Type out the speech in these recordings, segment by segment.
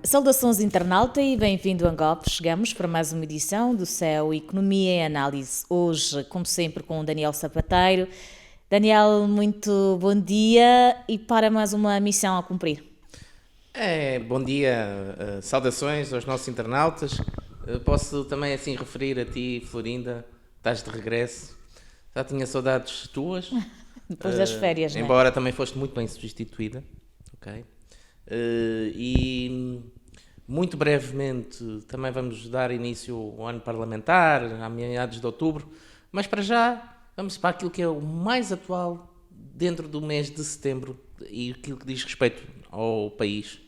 Saudações internauta e bem-vindo a Angope. Chegamos para mais uma edição do Céu Economia e Análise. Hoje, como sempre, com o Daniel Sapateiro. Daniel, muito bom dia e para mais uma missão a cumprir. Bom dia, saudações aos nossos internautas. Posso também assim referir a ti, Florinda, estás de regresso. Já tinha saudades tuas. Depois das férias, embora também foste muito bem substituída. Ok. E muito brevemente também vamos dar início ao ano parlamentar, a meados de outubro, mas para já vamos para aquilo que é o mais atual dentro do mês de setembro e aquilo que diz respeito ao país.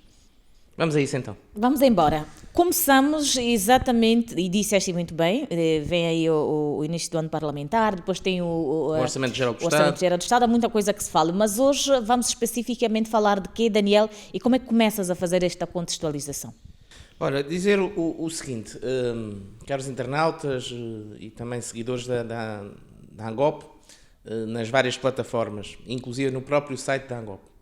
Vamos a isso então. Vamos embora. Começamos exatamente, e disseste muito bem, vem aí o início do ano parlamentar, depois tem o Orçamento Geral do Orçamento Geral do Estado, há muita coisa que se fala, mas hoje vamos especificamente falar de quê, Daniel, e como é que começas a fazer esta contextualização? Ora, dizer o seguinte, caros internautas e também seguidores da Angope, nas várias plataformas, inclusive no próprio site da Angope,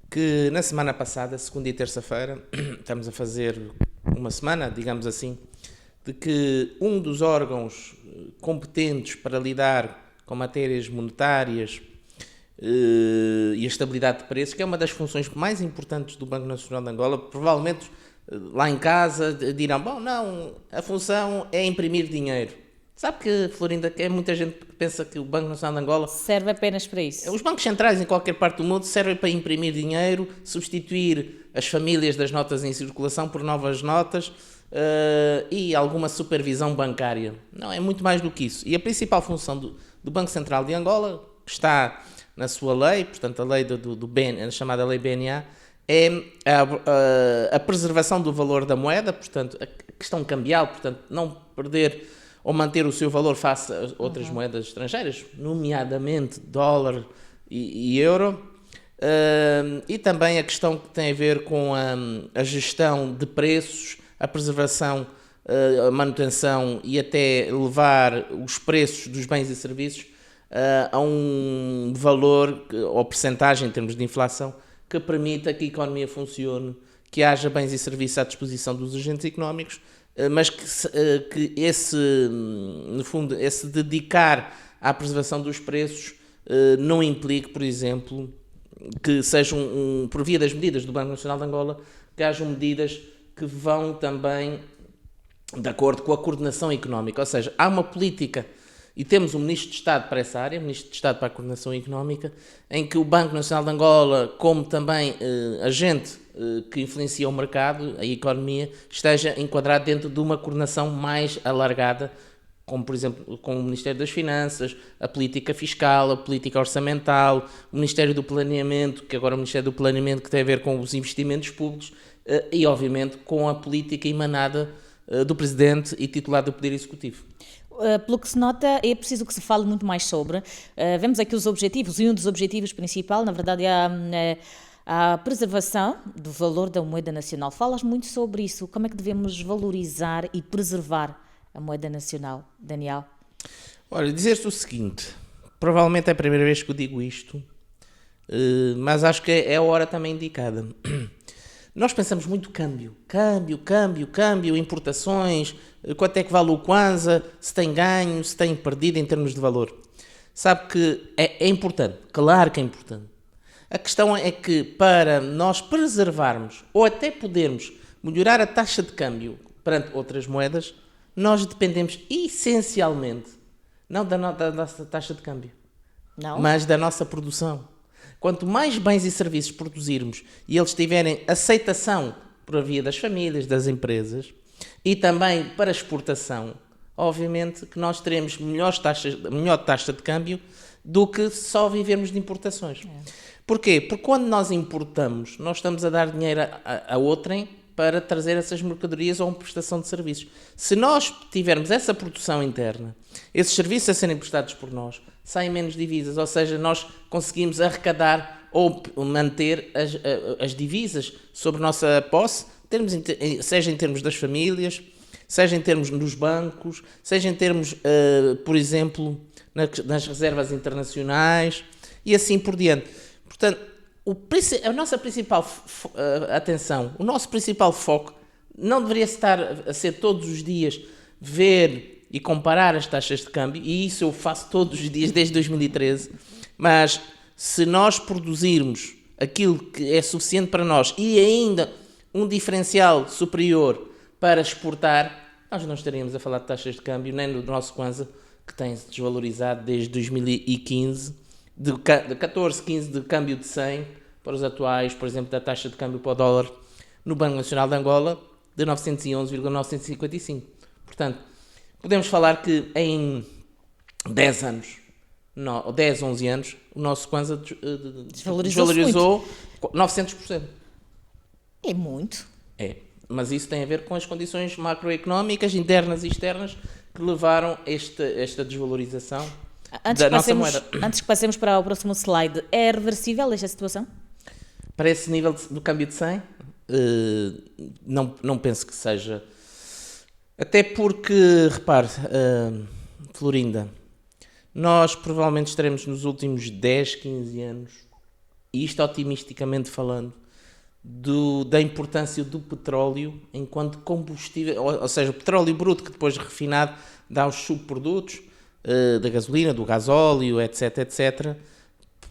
que na semana passada, segunda e terça-feira, estamos a fazer uma semana, digamos assim, de que um dos órgãos competentes para lidar com matérias monetárias e a estabilidade de preços, que é uma das funções mais importantes do Banco Nacional de Angola, provavelmente lá em casa dirão, bom, não, a função é imprimir dinheiro. Sabe que, Florinda, que é muita gente que pensa que o Banco Nacional de Angola serve apenas para isso. Os bancos centrais em qualquer parte do mundo servem para imprimir dinheiro, substituir as famílias das notas em circulação por novas notas e alguma supervisão bancária. Não, é muito mais do que isso. E a principal função do Banco Central de Angola, que está na sua lei, portanto a lei do BN, a chamada lei BNA, é a preservação do valor da moeda, portanto a questão cambial, portanto não perder ou manter o seu valor face a outras moedas estrangeiras, nomeadamente dólar e euro, e também a questão que tem a ver com a gestão de preços, a preservação, a manutenção e até levar os preços dos bens e serviços a um valor ou percentagem em termos de inflação que permita que a economia funcione, que haja bens e serviços à disposição dos agentes económicos, mas que no fundo, esse dedicar à preservação dos preços não implique, por exemplo, que sejam, por via das medidas do Banco Nacional de Angola, que hajam medidas que vão também de acordo com a coordenação económica. Ou seja, há uma política, e temos um Ministro de Estado para essa área, Ministro de Estado para a Coordenação Económica, em que o Banco Nacional de Angola, como também agente que influencia o mercado, a economia, esteja enquadrado dentro de uma coordenação mais alargada, como por exemplo com o Ministério das Finanças, a política fiscal, a política orçamental, o Ministério do Planeamento, que agora é o Ministério do Planeamento, que tem a ver com os investimentos públicos, e obviamente com a política emanada do Presidente e titular do Poder Executivo. Pelo que se nota, é preciso que se fale muito mais sobre. Vemos aqui os objetivos, e um dos objetivos principais, na verdade, é a preservação do valor da moeda nacional. Falas muito sobre isso. Como é que devemos valorizar e preservar a moeda nacional, Daniel? Olha, dizer-te o seguinte, provavelmente é a primeira vez que eu digo isto, mas acho que é a hora também indicada. Nós pensamos muito câmbio, importações, quanto é que vale o Kwanza, se tem ganho, se tem perdido em termos de valor. Sabe que é importante, claro que é importante. A questão é que para nós preservarmos ou até podermos melhorar a taxa de câmbio perante outras moedas, nós dependemos essencialmente, não da nossa taxa de câmbio, mas da nossa produção. Quanto mais bens e serviços produzirmos e eles tiverem aceitação por via das famílias, das empresas e também para exportação, obviamente que nós teremos melhor taxa de câmbio do que só vivermos de importações. Porquê? Porque quando nós importamos, nós estamos a dar dinheiro a outrem para trazer essas mercadorias ou uma prestação de serviços. Se nós tivermos essa produção interna, esses serviços a serem prestados por nós, saem menos divisas, ou seja, nós conseguimos arrecadar ou manter as divisas sobre nossa posse, seja em termos das famílias, seja em termos dos bancos, seja em termos, por exemplo, nas reservas internacionais e assim por diante. Portanto, A nossa principal atenção, o nosso principal foco não deveria estar a ser todos os dias ver e comparar as taxas de câmbio, e isso eu faço todos os dias desde 2013, mas se nós produzirmos aquilo que é suficiente para nós e ainda um diferencial superior para exportar, nós não estaríamos a falar de taxas de câmbio nem do nosso Kwanza, que tem-se desvalorizado desde 2015, de 14, 15 de câmbio de 100 para os atuais, por exemplo, da taxa de câmbio para o dólar no Banco Nacional de Angola, de 911,955. Portanto, podemos falar que em 10 anos, 10, 11 anos, o nosso Kwanza desvalorizou 900%. É muito. É, mas isso tem a ver com as condições macroeconómicas, internas e externas, que levaram esta desvalorização da nossa moeda. Antes que passemos para o próximo slide, é reversível esta situação? Para esse nível do câmbio de 100, não penso que seja. Até porque, repare, Florinda, nós provavelmente estaremos nos últimos 10, 15 anos, e isto otimisticamente falando, da importância do petróleo enquanto combustível, ou seja, o petróleo bruto que depois refinado dá os subprodutos da gasolina, do gasóleo, etc, etc,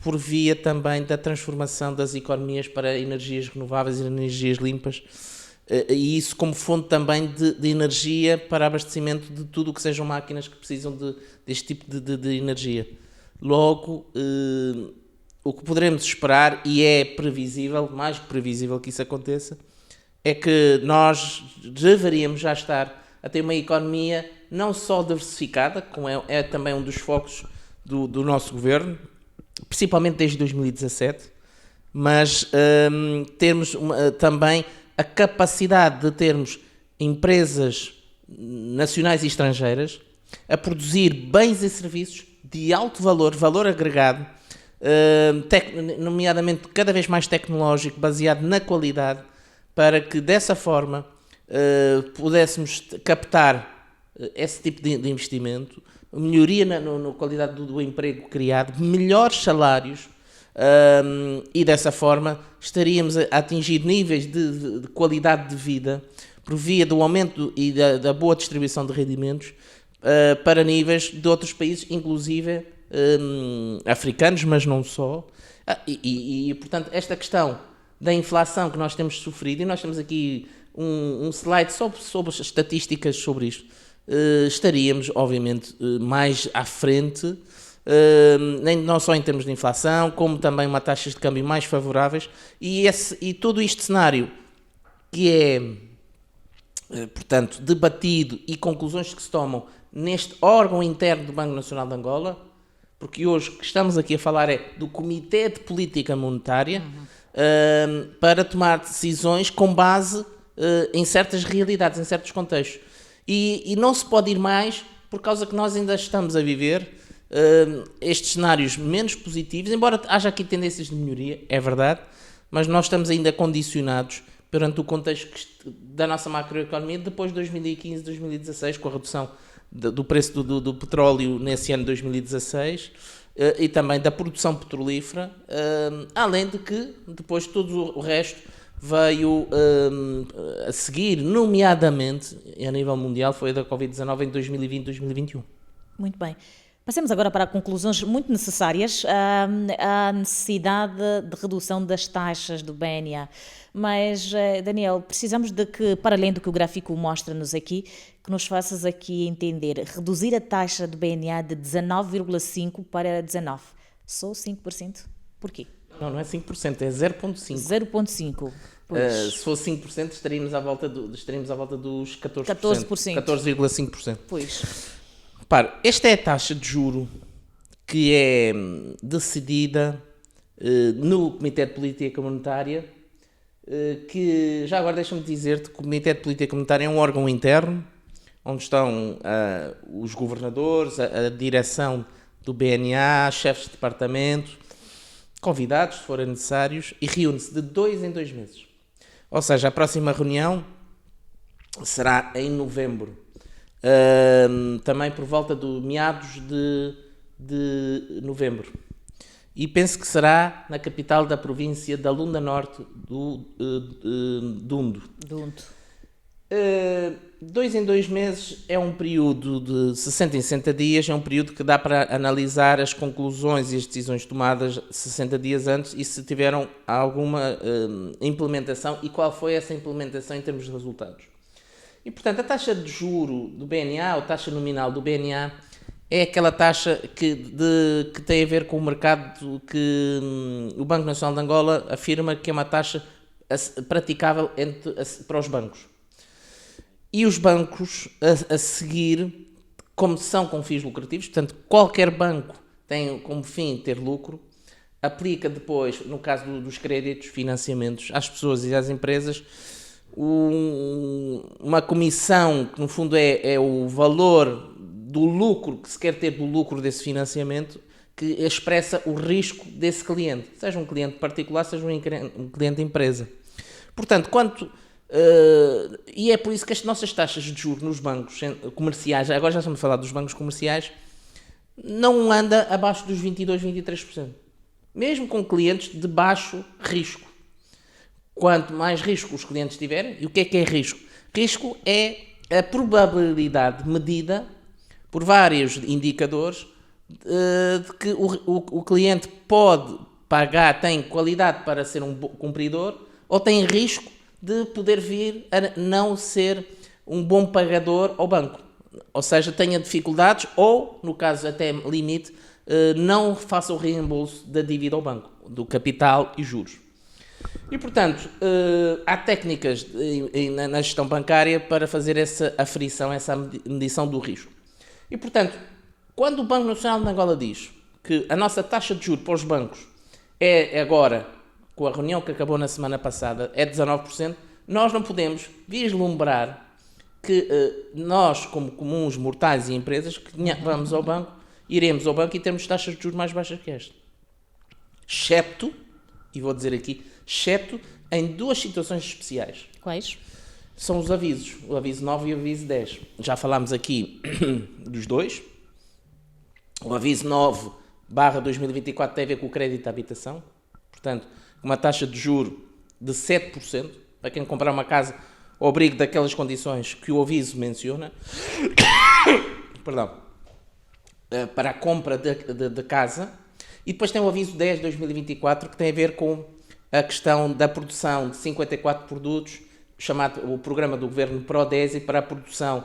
por via também da transformação das economias para energias renováveis e energias limpas, e isso como fonte também de energia para abastecimento de tudo o que sejam máquinas que precisam deste tipo de energia. Logo, o que poderemos esperar, e é previsível, mais que previsível que isso aconteça, é que nós deveríamos já estar a ter uma economia não só diversificada, como é também um dos focos do nosso governo, principalmente desde 2017, mas termos também a capacidade de termos empresas nacionais e estrangeiras a produzir bens e serviços de alto valor, valor agregado, nomeadamente cada vez mais tecnológico, baseado na qualidade, para que dessa forma pudéssemos captar esse tipo de investimento, melhoria na qualidade do emprego criado, melhores salários, e dessa forma estaríamos a atingir níveis de qualidade de vida por via do aumento e da boa distribuição de rendimentos para níveis de outros países, inclusive africanos, mas não só. Portanto, esta questão da inflação que nós temos sofrido, e nós temos aqui um slide sobre as estatísticas sobre isto, estaríamos, obviamente, mais à frente, não só em termos de inflação, como também uma taxas de câmbio mais favoráveis, e todo este cenário que é, portanto, debatido e conclusões que se tomam neste órgão interno do Banco Nacional de Angola, porque hoje o que estamos aqui a falar é do Comitê de Política Monetária, para tomar decisões com base em certas realidades, em certos contextos. E não se pode ir mais, por causa que nós ainda estamos a viver estes cenários menos positivos, embora haja aqui tendências de melhoria, é verdade, mas nós estamos ainda condicionados perante o contexto da nossa macroeconomia depois de 2015, 2016, com a redução do preço do petróleo nesse ano de 2016, e também da produção petrolífera, além de que depois todo o resto veio a seguir, nomeadamente a nível mundial, foi a da Covid-19 em 2020 e 2021. Muito bem. Passemos agora para conclusões muito necessárias, a necessidade de redução das taxas do BNA. Mas, Daniel, precisamos de que, para além do que o gráfico mostra-nos aqui, que nos faças aqui entender, reduzir a taxa do BNA de 19,5% para 19%. Só 5%? Porquê? Não é 5%, é 0,5%. 0,5%. Se fosse 5%, estaríamos à volta dos 14%. 14,5%. Pois. Repare, esta é a taxa de juro que é decidida no Comitê de Política Monetária, que, já agora deixa-me dizer-te que o Comitê de Política Monetária é um órgão interno, onde estão os governadores, a direção do BNA, chefes de departamento, convidados, se forem necessários, e reúne-se de 2 em 2 meses. Ou seja, a próxima reunião será em novembro. Também por volta do meados de novembro. e penso que será na capital da província da Lunda Norte, do Dundo. Dundo. 2 em 2 meses é um período de 60 em 60 dias, é um período que dá para analisar as conclusões e as decisões tomadas 60 dias antes e se tiveram alguma implementação e qual foi essa implementação em termos de resultados. E, portanto, a taxa de juro do BNA, ou taxa nominal do BNA, é aquela taxa que tem a ver com o mercado que o Banco Nacional de Angola afirma que é uma taxa praticável para os bancos. E os bancos a seguir, como são com fins lucrativos, portanto, qualquer banco tem como fim ter lucro, aplica depois, no caso dos créditos, financiamentos às pessoas e às empresas, uma comissão que no fundo é o valor do lucro que se quer ter do lucro desse financiamento, que expressa o risco desse cliente, seja um cliente particular, seja um cliente empresa. Portanto, e é por isso que as nossas taxas de juros nos bancos comerciais, agora já estamos a falar dos bancos comerciais, não anda abaixo dos 22%, 23%. Mesmo com clientes de baixo risco. Quanto mais risco os clientes tiverem, e o que é risco? Risco é a probabilidade medida por vários indicadores de que o cliente pode pagar, tem qualidade para ser um cumpridor, ou tem risco de poder vir a não ser um bom pagador ao banco. Ou seja, tenha dificuldades ou, no caso até limite, não faça o reembolso da dívida ao banco, do capital e juros. E, portanto, há técnicas na gestão bancária para fazer essa aferição, essa medição do risco. E, portanto, quando o Banco Nacional de Angola diz que a nossa taxa de juros para os bancos é agora, com a reunião que acabou na semana passada, é 19%, nós não podemos vislumbrar que nós, como comuns mortais e empresas, que vamos ao banco, iremos ao banco e temos taxas de juros mais baixas que esta. Excepto, e vou dizer aqui, excepto em duas situações especiais. Quais? São os avisos, o aviso 9 e o aviso 10. Já falámos aqui dos dois. O aviso 9/2024 tem a ver com o crédito à habitação. Portanto, uma taxa de juro de 7%, para quem comprar uma casa ao abrigo daquelas condições que o aviso menciona. Perdão. Para a compra de casa. E depois tem o aviso 10/2024, que tem a ver com a questão da produção de 54 produtos, chamado o programa do governo PRODESI, para a produção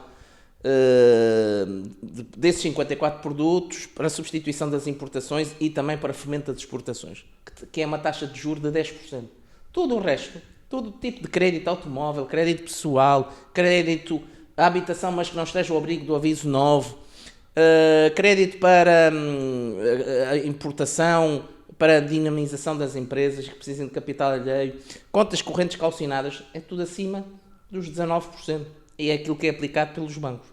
desses 54 produtos, para a substituição das importações e também para fomento das exportações, que é uma taxa de juros de 10%. Todo o resto, todo tipo de crédito automóvel, crédito pessoal, crédito à habitação, mas que não esteja ao abrigo do aviso 9, crédito para a importação, para a dinamização das empresas que precisam de capital alheio, contas correntes calcionadas, é tudo acima dos 19%. E é aquilo que é aplicado pelos bancos.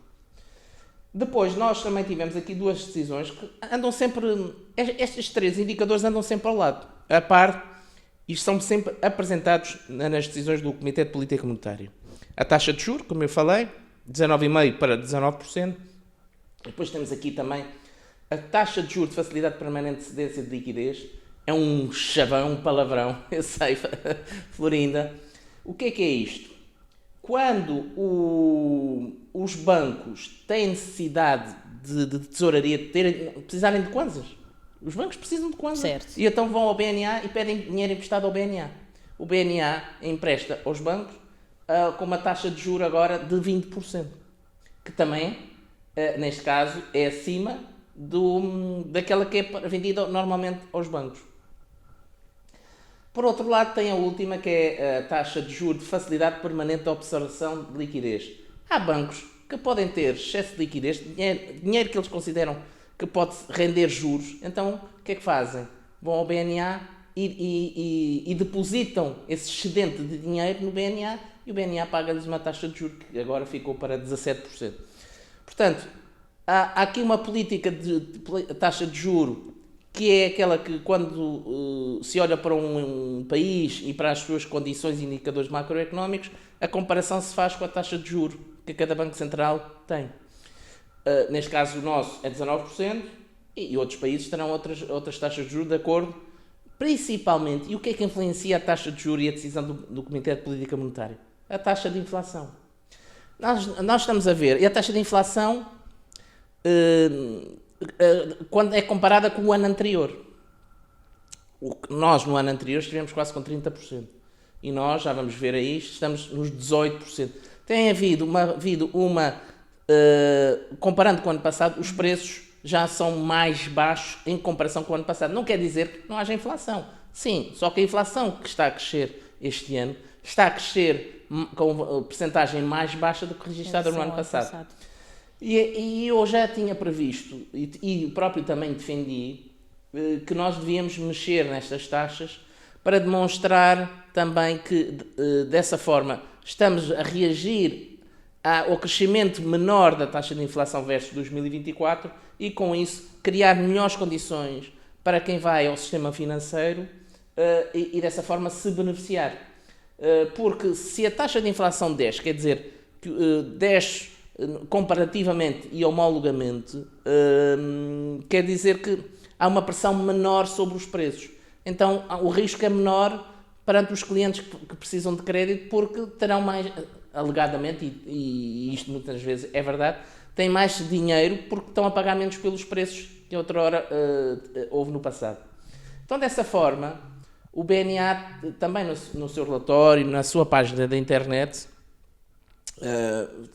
Depois, nós também tivemos aqui duas decisões que andam sempre... Estes três indicadores andam sempre ao lado, a par, e são sempre apresentados nas decisões do Comitê de Política Monetária. A taxa de juros, como eu falei, 19,5% para 19%. Depois temos aqui também a taxa de juros de facilidade permanente de cedência de liquidez. É um chavão, um palavrão, eu sei, Florinda. O que é isto? Quando os bancos têm necessidade de tesouraria, precisarem de kwanzas. Os bancos precisam de kwanzas. Certo. E então vão ao BNA e pedem dinheiro emprestado ao BNA. O BNA empresta aos bancos com uma taxa de juros agora de 20%. Que também, neste caso, é acima daquela que é vendida normalmente aos bancos. Por outro lado, tem a última, que é a taxa de juros de facilidade permanente de observação de liquidez. Há bancos que podem ter excesso de liquidez, dinheiro que eles consideram que pode render juros. Então, o que é que fazem? Vão ao BNA e depositam esse excedente de dinheiro no BNA e o BNA paga-lhes uma taxa de juros que agora ficou para 17%. Portanto, há aqui uma política de taxa de juro que é aquela que, quando se olha para um país e para as suas condições e indicadores macroeconómicos, a comparação se faz com a taxa de juros que cada Banco Central tem. Neste caso, o nosso é 19%, E outros países terão outras taxas de juros de acordo, principalmente, e o que é que influencia a taxa de juros e a decisão do Comitê de Política Monetária? A taxa de inflação. Nós estamos a ver, e a taxa de inflação, quando é comparada com o ano anterior. Nós, no ano anterior, estivemos quase com 30%. E nós, já vamos ver aí, estamos nos 18%. Tem havido uma comparando com o ano passado, os preços já são mais baixos em comparação com o ano passado. Não quer dizer que não haja inflação. Sim, só que a inflação que está a crescer este ano está a crescer com uma percentagem mais baixa do que registrada no ano passado. E eu já tinha previsto, e próprio também defendi, que nós devíamos mexer nestas taxas para demonstrar também que, dessa forma, estamos a reagir ao crescimento menor da taxa de inflação versus 2024 e, com isso, criar melhores condições para quem vai ao sistema financeiro e dessa forma, se beneficiar. Porque se a taxa de inflação desce, quer dizer, que desce comparativamente e homologamente, quer dizer que há uma pressão menor sobre os preços. Então, o risco é menor perante os clientes que precisam de crédito porque terão mais, alegadamente, e isto muitas vezes é verdade, têm mais dinheiro porque estão a pagar menos pelos preços que outrora houve no passado. Então, dessa forma, o BNA também no seu relatório, na sua página da internet,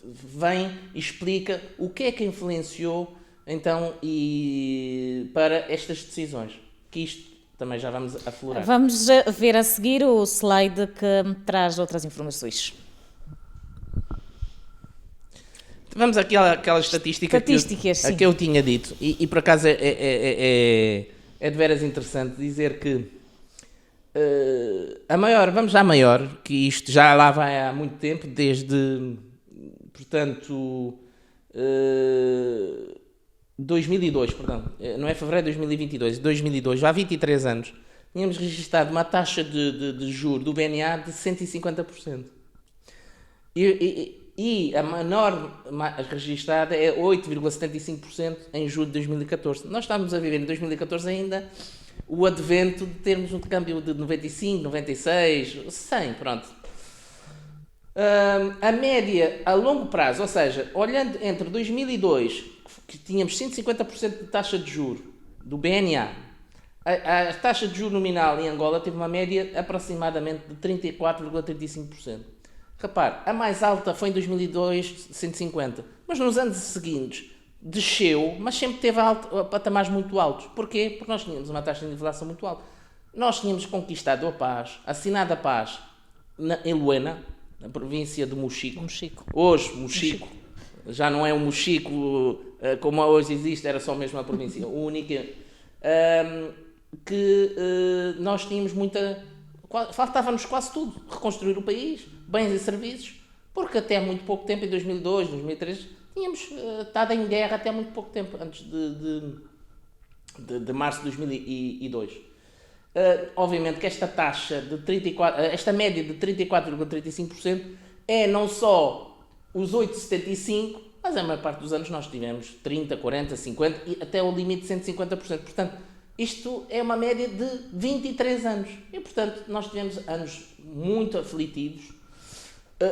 vem e explica o que é que influenciou então para estas decisões, que isto também já vamos aflorar. Vamos ver a seguir o slide que traz outras informações. Vamos àquela estatística que eu tinha dito, e por acaso é de veras interessante dizer que vamos à maior, que isto já lá vai há muito tempo, desde, portanto, 2002, perdão, não é fevereiro de 2022, 2002, já há 23 anos, tínhamos registrado uma taxa de juros do BNA de 150%. E a menor registrada é 8,75% em julho de 2014. Nós estamos a viver em 2014 ainda o advento de termos um câmbio de 95, 96, 100, pronto. A média a longo prazo, ou seja, olhando entre 2002, que tínhamos 150% de taxa de juros do BNA, a taxa de juros nominal em Angola teve uma média aproximadamente de 34,35%. Repare, a mais alta foi em 2002, 150%, mas nos anos seguintes desceu, mas sempre teve patamares muito altos. Porquê? Porque nós tínhamos uma taxa de inflação muito alta. Nós tínhamos conquistado a paz, assinado a paz em Luena, na província de Mochico. Hoje, Mochico, já não é um Mochico como hoje existe, era só mesmo a província única, que nós tínhamos faltava-nos quase tudo, reconstruir o país, bens e serviços, porque até há muito pouco tempo, em 2002, 2003, tínhamos estado em guerra até há muito pouco tempo, antes de março de 2002. Obviamente que esta taxa de 34%, esta média de 34,35% é não só os 8,75%, mas a maior parte dos anos nós tivemos 30%, 40%, 50% e até o limite de 150%. Portanto, isto é uma média de 23 anos. E, portanto, nós tivemos anos muito aflitivos,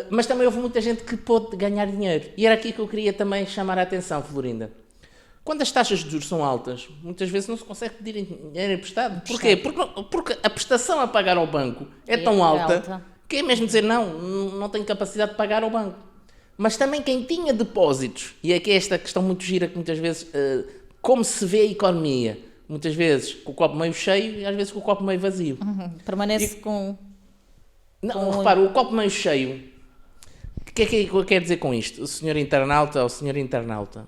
mas também houve muita gente que pôde ganhar dinheiro. E era aqui que eu queria também chamar a atenção, Florinda. Quando as taxas de juros são altas, muitas vezes não se consegue pedir dinheiro emprestado. Porquê? Porque a prestação a pagar ao banco é tão alta que é mesmo dizer não tenho capacidade de pagar ao banco. Mas também quem tinha depósitos, e é que esta questão muito gira que muitas vezes, como se vê a economia, muitas vezes com o copo meio cheio e às vezes com o copo meio vazio. Permanece com... Não, repara, o copo meio cheio, o que é que eu quero dizer com isto? O senhor internauta ou senhora internauta?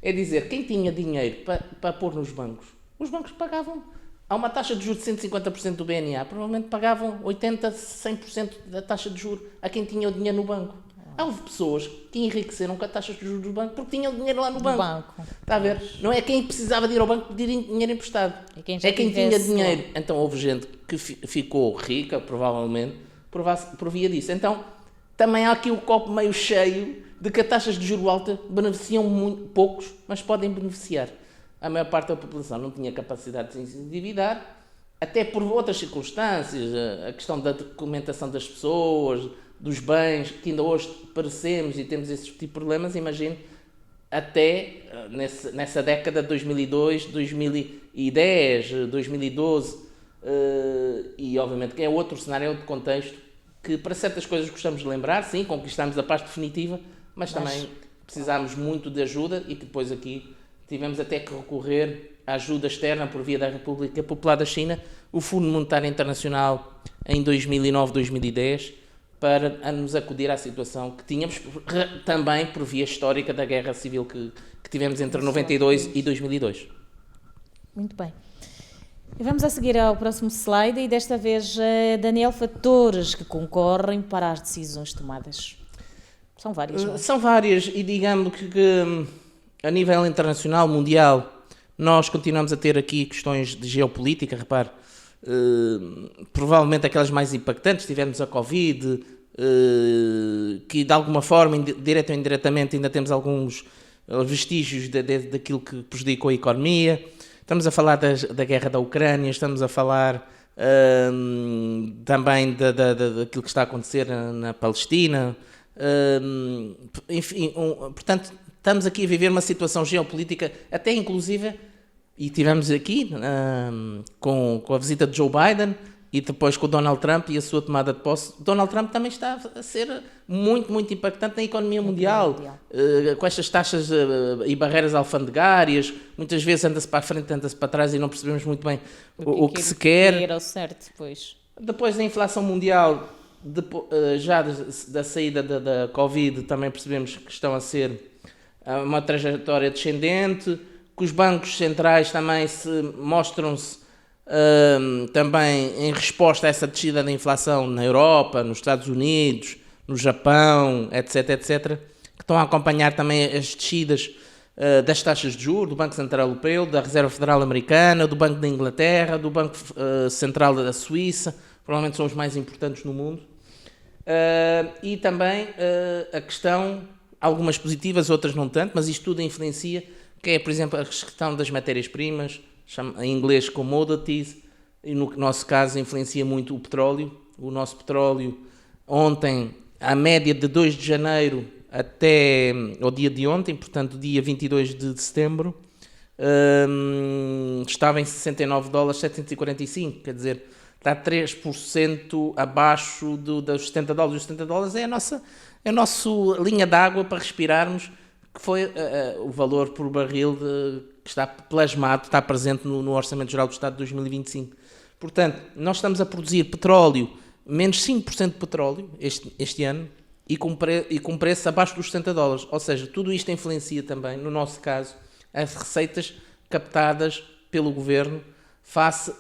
É dizer, quem tinha dinheiro para pôr nos bancos, os bancos pagavam, há uma taxa de juros de 150% do BNA, provavelmente pagavam 80%, 100% da taxa de juros a quem tinha o dinheiro no banco. Houve pessoas que enriqueceram com a taxa de juros do banco porque tinham dinheiro lá no banco. Está a ver? Não é quem precisava de ir ao banco pedir dinheiro emprestado. É quem tinha dinheiro. Então houve gente que ficou rica, provavelmente, por via disso. Então também há aqui o copo meio cheio de que as taxas de juros alta beneficiam muito poucos, mas podem beneficiar. a maior parte da população não tinha capacidade de se endividar, até por outras circunstâncias, a questão da documentação das pessoas, dos bens, que ainda hoje parecemos e temos esse tipo de problemas, imagino, até nessa década de 2002, 2010, 2012, e obviamente que é outro cenário, é outro contexto, que para certas coisas gostamos de lembrar, sim, conquistámos a paz definitiva, mas também precisámos muito de ajuda e que depois aqui tivemos até que recorrer à ajuda externa por via da República Popular da China, o Fundo Monetário Internacional em 2009, 2010, para nos acudir à situação que tínhamos também por via histórica da guerra civil que tivemos entre 92 e 2002. Muito bem. E vamos a seguir ao próximo slide e desta vez, Daniel, fatores que concorrem para as decisões tomadas. São várias, não é? São várias e digamos que a nível internacional, mundial, nós continuamos a ter aqui questões de geopolítica, repare, provavelmente aquelas mais impactantes, tivemos a Covid, que de alguma forma, direta ou indiretamente, ainda temos alguns vestígios daquilo que prejudicou a economia. Estamos a falar da guerra da Ucrânia, estamos a falar também daquilo que está a acontecer na Palestina. Enfim, portanto, estamos aqui a viver uma situação geopolítica, até inclusive, e tivemos aqui com a visita de Joe Biden e depois com o Donald Trump e a sua tomada de posse. Donald Trump também está a ser muito, muito impactante na economia mundial. Com estas taxas e barreiras alfandegárias, muitas vezes anda-se para a frente, anda-se para trás e não percebemos muito bem o que se quer. Ao certo, pois. Depois da inflação mundial, já da saída da Covid, também percebemos que estão a ser uma trajetória descendente, que os bancos centrais também mostram-se também em resposta a essa descida da inflação na Europa, nos Estados Unidos, no Japão, etc, etc, que estão a acompanhar também as descidas das taxas de juros do Banco Central Europeu, da Reserva Federal Americana, do Banco da Inglaterra, do Banco Central da Suíça, provavelmente são os mais importantes no mundo. E também a questão, algumas positivas, outras não tanto, mas isto tudo influencia, que é, por exemplo, a questão das matérias-primas, em inglês commodities, e no nosso caso influencia muito o petróleo. O nosso petróleo, ontem, a média de 2 de janeiro até ao dia de ontem, portanto, dia 22 de setembro, estava em $69,745, quer dizer, está 3% abaixo dos $70. Os $70 é a nossa linha d'água para respirarmos, que foi o valor por barril que está plasmado, está presente no Orçamento Geral do Estado de 2025. Portanto, nós estamos a produzir petróleo, menos 5% de petróleo este ano, e com preço abaixo dos $70. Ou seja, tudo isto influencia também, no nosso caso, as receitas captadas pelo Governo face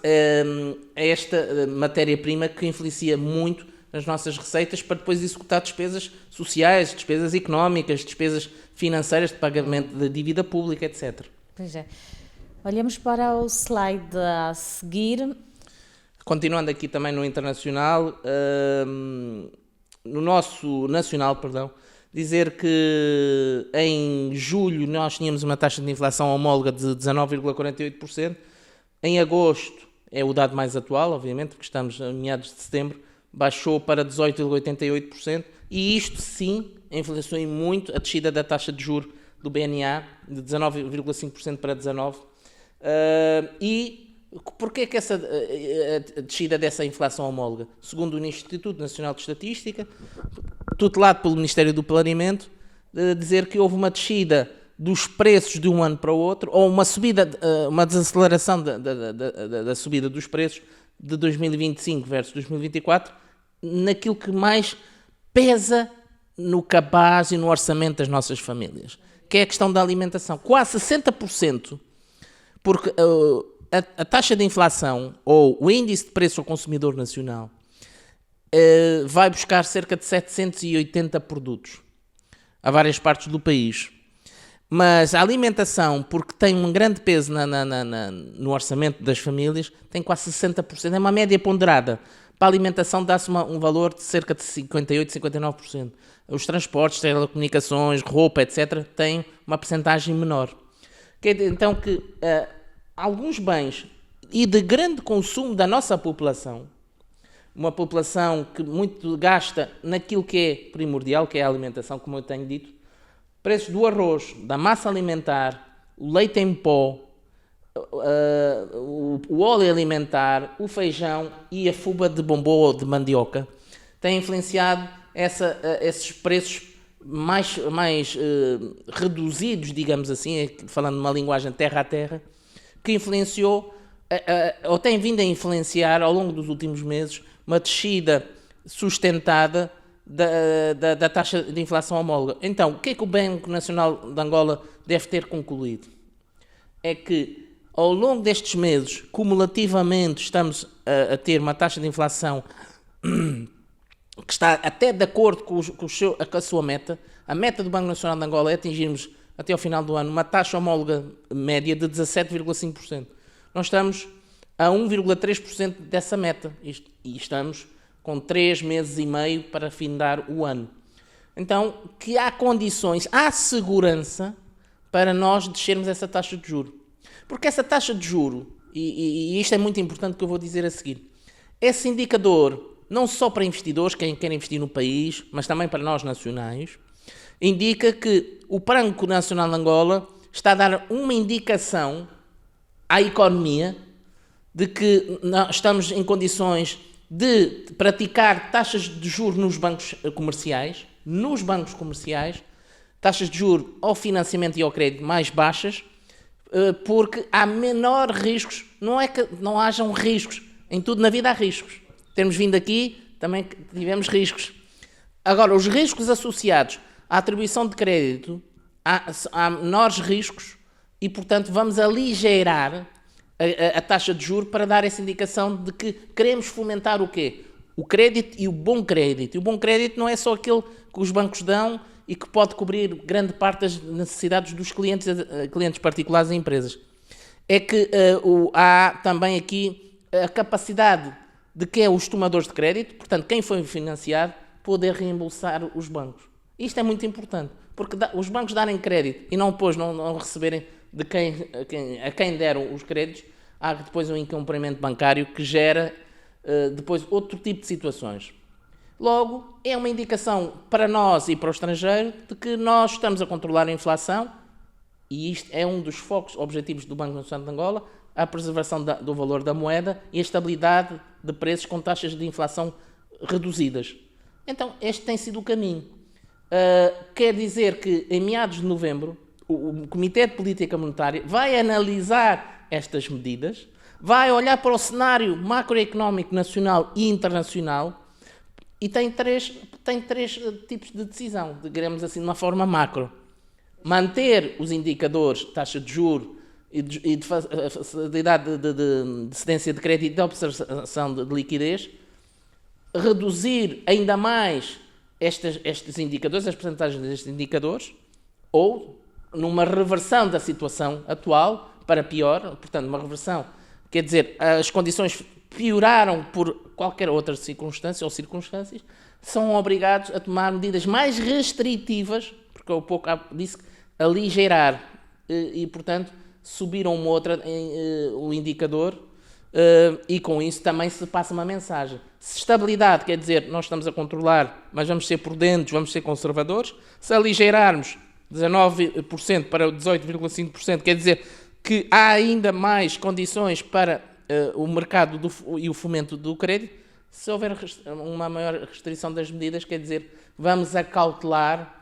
a esta matéria-prima que influencia muito nas nossas receitas para depois executar despesas sociais, despesas económicas, despesas financeiras de pagamento da dívida pública, etc. Pois é. Olhamos para o slide a seguir. Continuando aqui também no internacional, no nosso nacional, perdão, dizer que em julho nós tínhamos uma taxa de inflação homóloga de 19,48%. Em agosto, é o dado mais atual, obviamente, porque estamos a meados de setembro, baixou para 18,88%, e isto sim influenciou muito a descida da taxa de juros do BNA, de 19,5% para 19%. E porquê que essa a descida dessa inflação homóloga? Segundo o Instituto Nacional de Estatística, tutelado pelo Ministério do Planeamento, dizer que houve uma descida dos preços de um ano para o outro, ou uma subida, uma desaceleração da subida dos preços de 2025 versus 2024, naquilo que mais pesa no cabaz e no orçamento das nossas famílias, que é a questão da alimentação. Quase 60%, porque a taxa de inflação, ou o índice de preço ao consumidor nacional, vai buscar cerca de 780 produtos a várias partes do país. Mas a alimentação, porque tem um grande peso no orçamento das famílias, tem quase 60%. É uma média ponderada. Para a alimentação dá-se um valor de cerca de 58%, 59%. Os transportes, telecomunicações, roupa, etc., têm uma percentagem menor. Então que alguns bens e de grande consumo da nossa população, uma população que muito gasta naquilo que é primordial, que é a alimentação, como eu tenho dito, preços do arroz, da massa alimentar, o leite em pó, o óleo alimentar, o feijão e a fuba de bombom ou de mandioca têm influenciado esses preços mais reduzidos, digamos assim, falando numa linguagem terra a terra, que influenciou, ou tem vindo a influenciar ao longo dos últimos meses, uma descida sustentada da taxa de inflação homóloga. Então, o que é que o Banco Nacional de Angola deve ter concluído? É que, ao longo destes meses, cumulativamente, estamos a ter uma taxa de inflação que está até de acordo com a sua meta. A meta do Banco Nacional de Angola é atingirmos, até ao final do ano, uma taxa homóloga média de 17,5%. Nós estamos a 1,3% dessa meta e estamos com 3 meses e meio para findar o ano. Então, que há condições, há segurança para nós descermos essa taxa de juro. Porque essa taxa de juro, e isto é muito importante que eu vou dizer a seguir, esse indicador, não só para investidores, quem quer investir no país, mas também para nós nacionais, indica que o Banco Nacional de Angola está a dar uma indicação à economia de que estamos em condições de praticar taxas de juros nos bancos comerciais, taxas de juros ao financiamento e ao crédito mais baixas, porque há menor riscos, não é que não hajam riscos, em tudo na vida há riscos. Temos vindo aqui, também tivemos riscos. Agora, os riscos associados à atribuição de crédito, há menores riscos e, portanto, vamos aligeirar a taxa de juros para dar essa indicação de que queremos fomentar o quê? O crédito e o bom crédito. E o bom crédito não é só aquele que os bancos dão e que pode cobrir grande parte das necessidades dos clientes particulares e empresas. É que há também aqui a capacidade de quem é os tomadores de crédito, portanto, quem foi financiado, poder reembolsar os bancos. Isto é muito importante, porque os bancos darem crédito e não receberem de a quem deram os créditos, há depois um incumprimento bancário que gera depois outro tipo de situações. Logo, é uma indicação para nós e para o estrangeiro de que nós estamos a controlar a inflação, e isto é um dos focos objetivos do Banco Nacional de Angola, a preservação do valor da moeda e a estabilidade de preços com taxas de inflação reduzidas. Então, este tem sido o caminho. Quer dizer que, em meados de novembro, o Comitê de Política Monetária vai analisar estas medidas, vai olhar para o cenário macroeconómico nacional e internacional e tem três tipos de decisão, digamos assim, de uma forma macro. Manter os indicadores, taxa de juros e de facilidade de cedência de crédito e de observação de liquidez, reduzir ainda mais estes indicadores, as percentagens destes indicadores, ou numa reversão da situação atual para pior, portanto, uma reversão, quer dizer, as condições pioraram por qualquer outra circunstância ou circunstâncias, são obrigados a tomar medidas mais restritivas, porque eu pouco disse aligeirar, e portanto subiram uma outra o indicador, e com isso também se passa uma mensagem. Se estabilidade quer dizer nós estamos a controlar, mas vamos ser prudentes, vamos ser conservadores. Se aligeirarmos 19% para 18,5%, quer dizer que há ainda mais condições para o mercado e o fomento do crédito. Se houver uma maior restrição das medidas, quer dizer, vamos acautelar,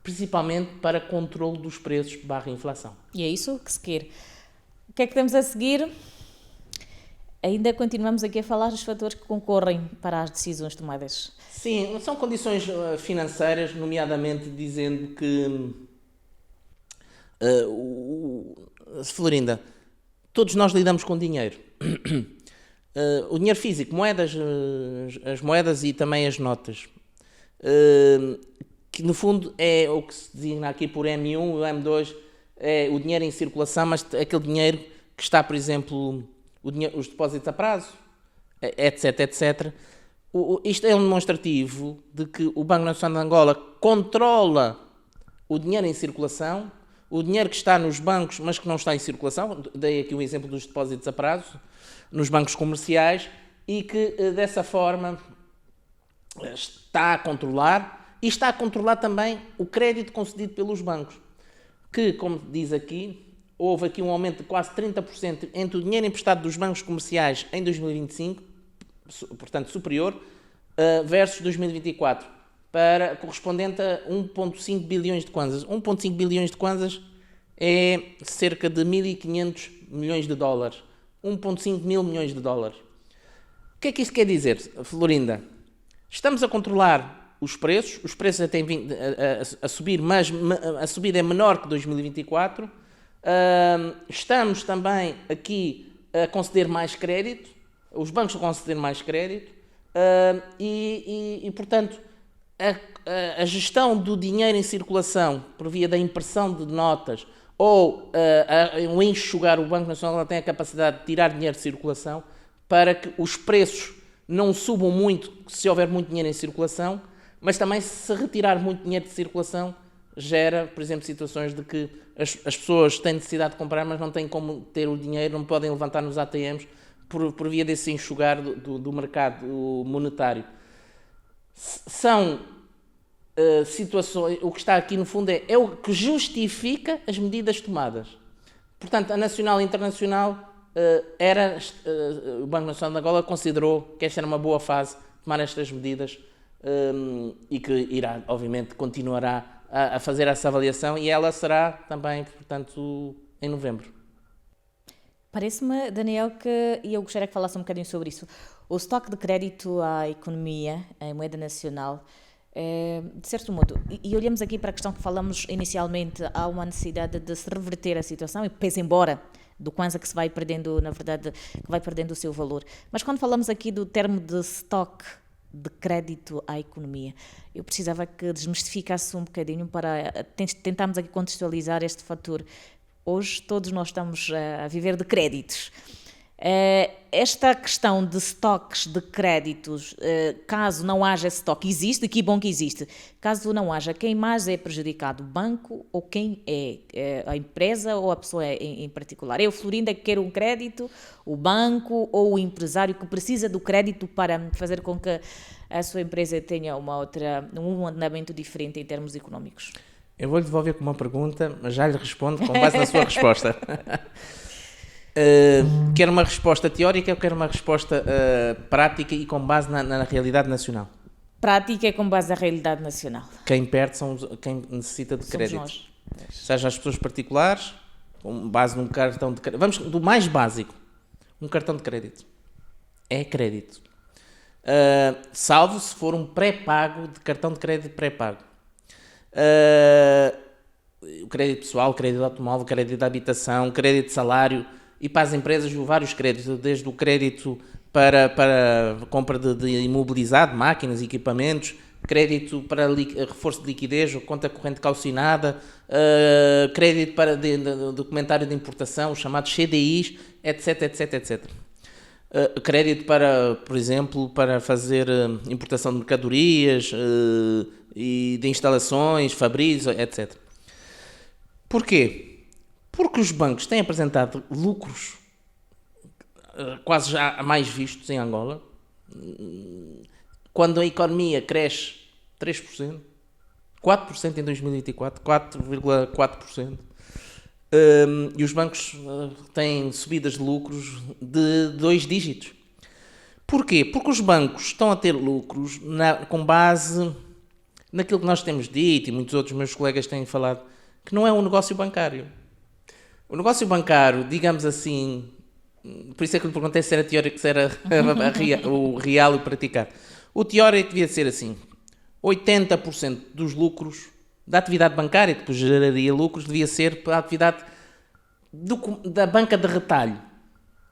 principalmente para controle dos preços / inflação. E é isso que se quer. O que é que temos a seguir? Ainda continuamos aqui a falar dos fatores que concorrem para as decisões tomadas. Sim, são condições financeiras, nomeadamente dizendo que, Florinda, todos nós lidamos com dinheiro. O dinheiro físico, moedas, as moedas e também as notas, que no fundo é o que se designa aqui por M1, o M2, é o dinheiro em circulação, mas aquele dinheiro que está, por exemplo, os depósitos a prazo, etc, etc. Isto é um demonstrativo de que o Banco Nacional de Angola controla o dinheiro em circulação, o dinheiro que está nos bancos, mas que não está em circulação, dei aqui o exemplo dos depósitos a prazo, nos bancos comerciais, e que dessa forma está a controlar, e está a controlar também o crédito concedido pelos bancos, que, como diz aqui, houve aqui um aumento de quase 30% entre o dinheiro emprestado dos bancos comerciais em 2025, portanto superior, versus 2024, correspondente a 1,5 bilhões de kwanzas. 1,5 bilhões de kwanzas é cerca de 1.500 milhões de dólares. 1,5 mil milhões de dólares. O que é que isto quer dizer, Florinda? Estamos a controlar os preços já têm vindo a subir, mas a subida é menor que 2024. Estamos também aqui a conceder mais crédito, os bancos a conceder mais crédito, portanto, a gestão do dinheiro em circulação por via da impressão de notas ou o enxugar, o Banco Nacional tem a capacidade de tirar dinheiro de circulação para que os preços não subam muito se houver muito dinheiro em circulação, mas também se retirar muito dinheiro de circulação gera, por exemplo, situações de que as pessoas têm necessidade de comprar, mas não têm como ter o dinheiro, não podem levantar nos ATMs por via desse enxugar do mercado monetário. São situações, o que está aqui no fundo é o que justifica as medidas tomadas. Portanto, a nacional e internacional, o Banco Nacional de Angola considerou que esta era uma boa fase de tomar estas medidas e que irá, obviamente, continuará a fazer essa avaliação e ela será também, portanto, em novembro. Parece-me, Daniel, e eu gostaria que falasse um bocadinho sobre isso. O estoque de crédito à economia, à moeda nacional, de certo modo, e olhamos aqui para a questão que falamos inicialmente, há uma necessidade de se reverter a situação, e pese embora do Kwanza que se vai perdendo, na verdade, que vai perdendo o seu valor. Mas quando falamos aqui do termo de estoque de crédito à economia, eu precisava que desmistificasse um bocadinho para tentarmos aqui contextualizar este fator. Hoje todos nós estamos a viver de créditos. Esta questão de estoques de créditos, caso não haja esse estoque, existe, e que bom que existe. Caso não haja, quem mais é prejudicado? O banco ou quem é? A empresa ou a pessoa em particular? Eu, Florinda, que quero um crédito, o banco ou o empresário que precisa do crédito para fazer com que a sua empresa tenha um andamento diferente em termos económicos? Eu vou-lhe devolver com uma pergunta, mas já lhe respondo com base na sua resposta. Quer uma resposta teórica ou quer uma resposta prática e com base na realidade nacional? Prática é com base na realidade nacional. Quem perde quem necessita de crédito. Somos nós. Seja as pessoas particulares, com base num cartão de crédito. Vamos do mais básico. Um cartão de crédito. É crédito. Salvo se for um pré-pago, de cartão de crédito pré-pago. O crédito pessoal, crédito de automóvel, crédito de habitação, crédito de salário, e para as empresas vários créditos, desde o crédito para compra de imobilizado, máquinas, equipamentos, crédito para reforço de liquidez, conta corrente calcionada, crédito para documentário de importação, os chamados CDIs, etc, etc, etc. Crédito para, por exemplo, para fazer importação de mercadorias e de instalações, fabris, etc. Porquê? Porque os bancos têm apresentado lucros quase já mais vistos em Angola. Quando a economia cresce 3%, 4% em 2024, 4,4%, e os bancos têm subidas de lucros de 2 dígitos. Porquê? Porque os bancos estão a ter lucros com base naquilo que nós temos dito, e muitos outros meus colegas têm falado, que não é um negócio bancário. O negócio bancário, digamos assim, por isso é que eu lhe perguntei se era teórico, se era o real e o praticado. O teórico devia ser assim, 80% dos lucros da atividade bancária, que depois geraria lucros, devia ser para a atividade da banca de retalho.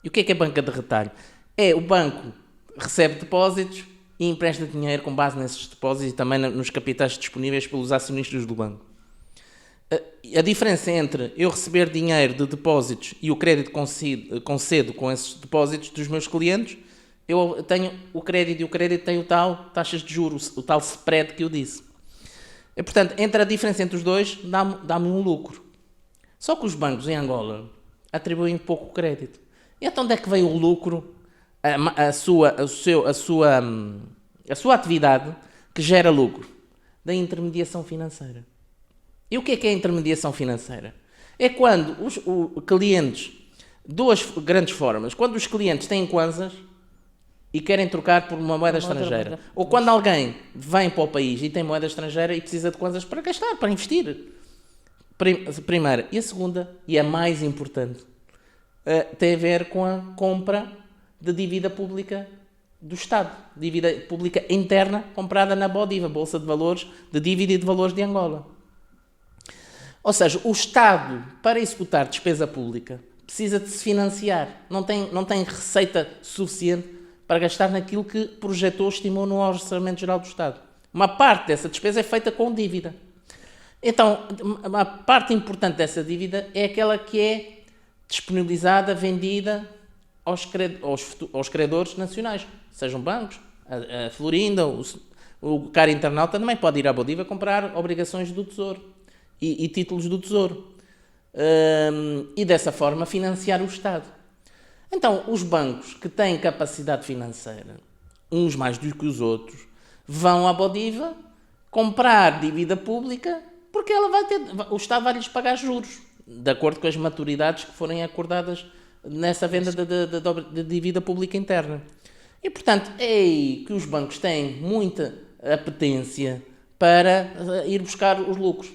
E o que é banca de retalho? É o banco recebe depósitos e empresta dinheiro com base nesses depósitos e também nos capitais disponíveis pelos acionistas do banco. A diferença entre eu receber dinheiro de depósitos e o crédito concedo com esses depósitos dos meus clientes, eu tenho o crédito e o crédito tem o tal taxas de juros, o tal spread que eu disse. E, portanto, entre a diferença entre os dois, dá-me um lucro. Só que os bancos em Angola atribuem pouco crédito. E então onde é que veio o lucro, a sua atividade que gera lucro? Da intermediação financeira. E o que é a intermediação financeira? É quando os clientes, duas grandes formas, quando os clientes têm kwanzas e querem trocar por uma moeda estrangeira, ou quando alguém vem para o país e tem moeda estrangeira e precisa de kwanzas para gastar, para investir. Primeira. E a segunda, e a mais importante, tem a ver com a compra de dívida pública do Estado. Dívida pública interna comprada na BODIVA, Bolsa de Valores de Dívida e de Valores de Angola. Ou seja, o Estado, para executar despesa pública, precisa de se financiar. Não tem receita suficiente para gastar naquilo que projetou, estimou no Orçamento Geral do Estado. Uma parte dessa despesa é feita com dívida. Então, uma parte importante dessa dívida é aquela que é disponibilizada, vendida aos credores nacionais, sejam bancos, a Florinda, o caro internauta também pode ir à BODIVA comprar obrigações do Tesouro e títulos do Tesouro e dessa forma financiar o Estado. Então, os bancos que têm capacidade financeira, uns mais do que os outros, vão à BODIVA comprar dívida pública porque o Estado vai lhes pagar juros, de acordo com as maturidades que forem acordadas nessa venda de dívida pública interna. E, portanto, é aí que os bancos têm muita apetência para ir buscar os lucros.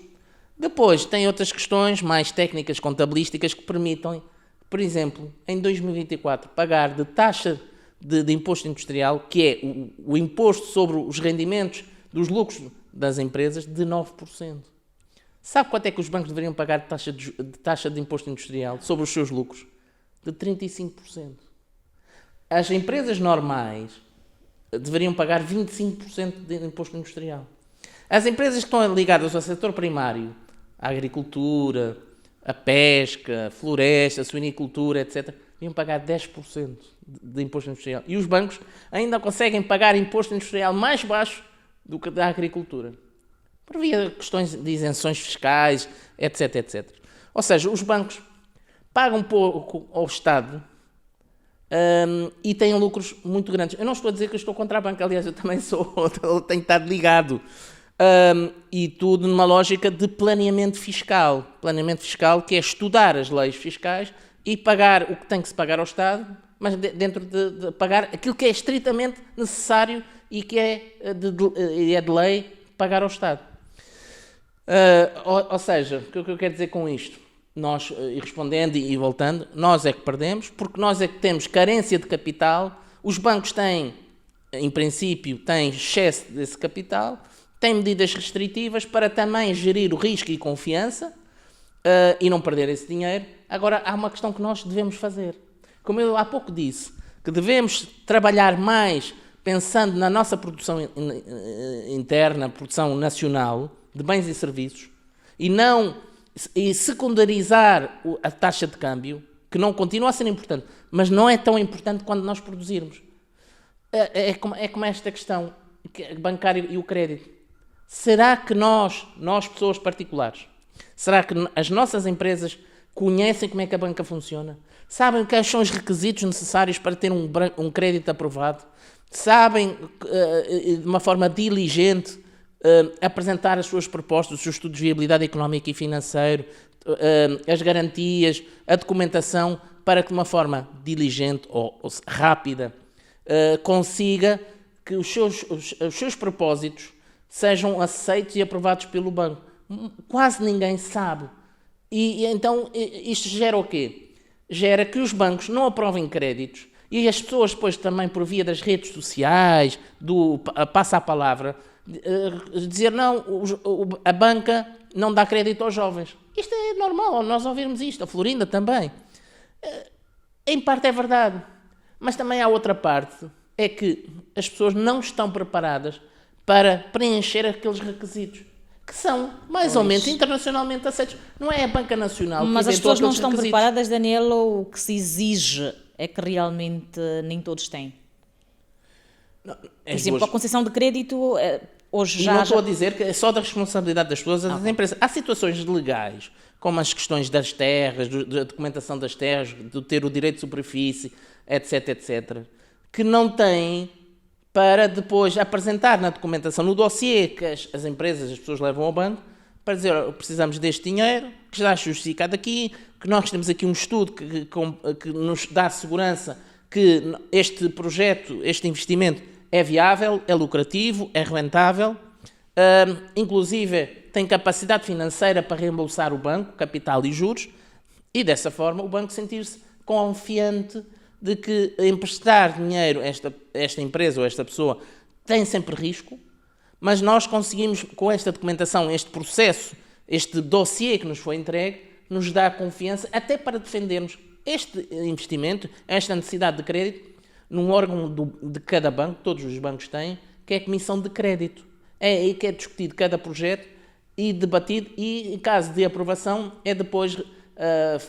Depois, tem outras questões mais técnicas, contabilísticas, que permitem, por exemplo, em 2024, pagar de taxa de imposto industrial, que é o imposto sobre os rendimentos dos lucros das empresas, de 9%. Sabe quanto é que os bancos deveriam pagar de taxa de imposto industrial sobre os seus lucros? De 35%. As empresas normais deveriam pagar 25% de imposto industrial. As empresas que estão ligadas ao setor primário, a agricultura, a pesca, a floresta, a suinicultura, etc., deviam pagar 10% de imposto industrial. E os bancos ainda conseguem pagar imposto industrial mais baixo do que da agricultura. Por via de questões de isenções fiscais, etc, etc. Ou seja, os bancos pagam pouco ao Estado e têm lucros muito grandes. Eu não estou a dizer que eu estou contra a banca, aliás, eu também tenho estado ligado. E tudo numa lógica de planeamento fiscal. Planeamento fiscal que é estudar as leis fiscais e pagar o que tem que se pagar ao Estado, mas dentro de pagar aquilo que é estritamente necessário e que é de lei pagar ao Estado. Ou seja, o que eu quero dizer com isto? Nós, e respondendo e voltando, nós é que perdemos, porque nós é que temos carência de capital, os bancos têm, em princípio, têm excesso desse capital, têm medidas restritivas para também gerir o risco e confiança e não perder esse dinheiro. Agora, há uma questão que nós devemos fazer. Como eu há pouco disse, que devemos trabalhar mais pensando na nossa produção interna, produção nacional, de bens e serviços, e secundarizar a taxa de câmbio, que não continua a ser importante, mas não é tão importante quando nós produzirmos. É como esta questão bancária e o crédito. Será que nós pessoas particulares, será que as nossas empresas conhecem como é que a banca funciona? Sabem quais são os requisitos necessários para ter um crédito aprovado? Sabem, de uma forma diligente, apresentar as suas propostas, os seus estudos de viabilidade económica e financeiro, as garantias, a documentação, para que de uma forma diligente ou rápida consiga que os seus propósitos sejam aceitos e aprovados pelo banco. Quase ninguém sabe. E então isto gera o quê? Gera que os bancos não aprovem créditos e as pessoas depois também, por via das redes sociais, do passa a palavra, dizer não, a banca não dá crédito aos jovens. Isto é normal, nós ouvirmos isto, a Florinda também. Em parte é verdade, mas também há outra parte, é que as pessoas não estão preparadas para preencher aqueles requisitos, que são mais ou menos internacionalmente aceitos. Não é a banca nacional que Mas as inventou pessoas não aqueles estão requisitos. preparadas, Daniel, ou o que se exige é que realmente nem todos têm. Não, Por exemplo, a concessão de crédito hoje E já... não estou a dizer que é só da responsabilidade das pessoas, das empresas. Há situações legais, como as questões das terras, da documentação das terras, de ter o direito de superfície, etc, etc, que não têm para depois apresentar na documentação, no dossiê que as empresas, as pessoas levam ao banco, para dizer, precisamos deste dinheiro, que está justificado aqui, que nós temos aqui um estudo que nos dá segurança que este projeto, este investimento é viável, é lucrativo, é rentável, inclusive tem capacidade financeira para reembolsar o banco, capital e juros, e dessa forma o banco sentir-se confiante de que emprestar dinheiro a esta empresa ou a esta pessoa tem sempre risco, mas nós conseguimos, com esta documentação, este processo, este dossiê que nos foi entregue, nos dá confiança até para defendermos este investimento, esta necessidade de crédito, num órgão de cada banco, todos os bancos têm, que é a Comissão de Crédito. É aí que é discutido cada projeto e debatido, e em caso de aprovação é depois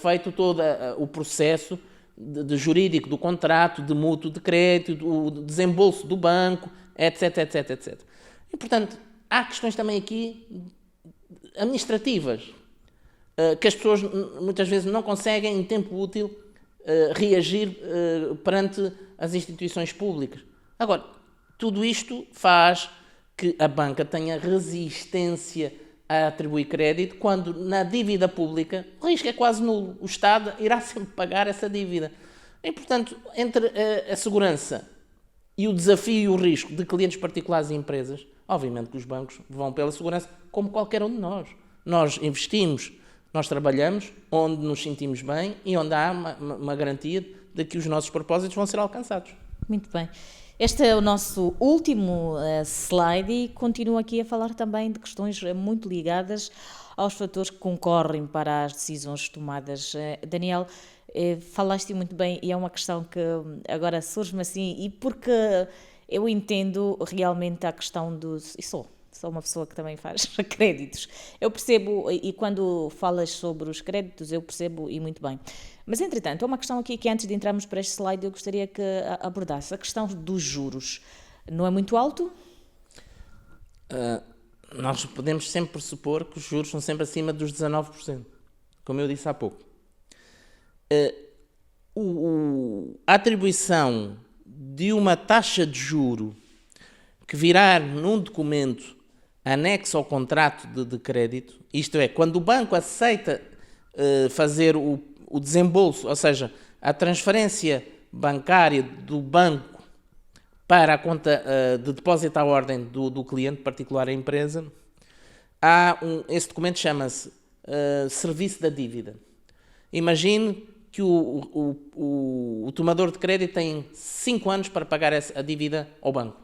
feito todo o processo de jurídico do contrato, de mútuo de crédito, do desembolso do banco, etc, etc, etc. E, portanto, há questões também aqui administrativas, que as pessoas muitas vezes não conseguem, em tempo útil, reagir perante as instituições públicas. Agora, tudo isto faz que a banca tenha resistência a atribuir crédito, quando na dívida pública o risco é quase nulo. O Estado irá sempre pagar essa dívida. E, portanto, entre a segurança e o desafio e o risco de clientes particulares e empresas, obviamente que os bancos vão pela segurança, como qualquer um de nós. Nós investimos, nós trabalhamos onde nos sentimos bem e onde há uma garantia de que os nossos propósitos vão ser alcançados. Muito bem. Este é o nosso último slide e continuo aqui a falar também de questões muito ligadas aos fatores que concorrem para as decisões tomadas. Daniel, falaste muito bem e é uma questão que agora surge-me assim, e porque eu entendo realmente a questão dos... E sou uma pessoa que também faz créditos. Eu percebo, e quando falas sobre os créditos, eu percebo e muito bem. Mas, entretanto, há uma questão aqui que antes de entrarmos para este slide eu gostaria que abordasse. A questão dos juros. Não é muito alto? Nós podemos sempre pressupor que os juros são sempre acima dos 19%, como eu disse há pouco. A atribuição de uma taxa de juro que virar num documento anexo ao contrato de crédito, isto é, quando o banco aceita fazer o desembolso, ou seja, a transferência bancária do banco para a conta de depósito à ordem do cliente, particular a empresa, esse documento chama-se Serviço da Dívida. Imagine que o tomador de crédito tem 5 anos para pagar a dívida ao banco.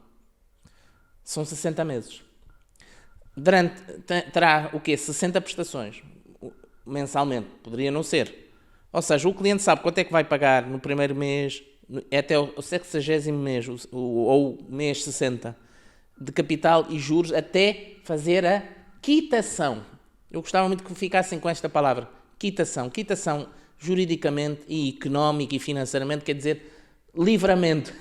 São 60 meses. Terá o quê? 60 prestações mensalmente. Poderia não ser. Ou seja, o cliente sabe quanto é que vai pagar no primeiro mês, até o 60º mês, ou mês 60, de capital e juros, até fazer a quitação. Eu gostava muito que ficassem com esta palavra, quitação. Quitação, juridicamente e económica e financeiramente, quer dizer livramento.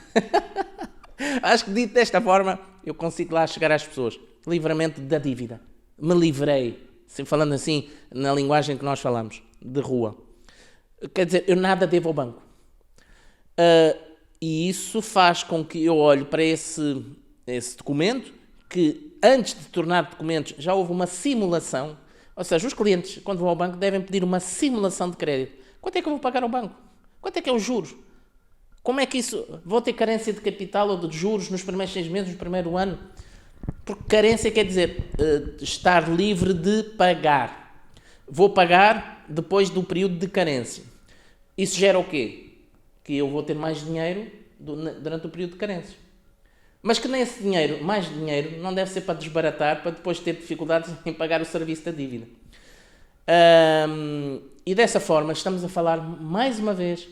Acho que dito desta forma, eu consigo lá chegar às pessoas. Livramento da dívida. Me livrei. Falando assim, na linguagem que nós falamos, de rua. Quer dizer, eu nada devo ao banco. E isso faz com que eu olhe para esse documento, que antes de tornar documento já houve uma simulação. Ou seja, os clientes, quando vão ao banco, devem pedir uma simulação de crédito. Quanto é que eu vou pagar ao banco? Quanto é que é os juros? Como é que isso... Vou ter carência de capital ou de juros nos primeiros 6 meses, no primeiro ano? Porque carência quer dizer estar livre de pagar. Vou pagar depois do período de carência. Isso gera o quê? Que eu vou ter mais dinheiro durante o período de carência. Mas que nem esse dinheiro, mais dinheiro, não deve ser para desbaratar, para depois ter dificuldades em pagar o serviço da dívida. E dessa forma estamos a falar, mais uma vez,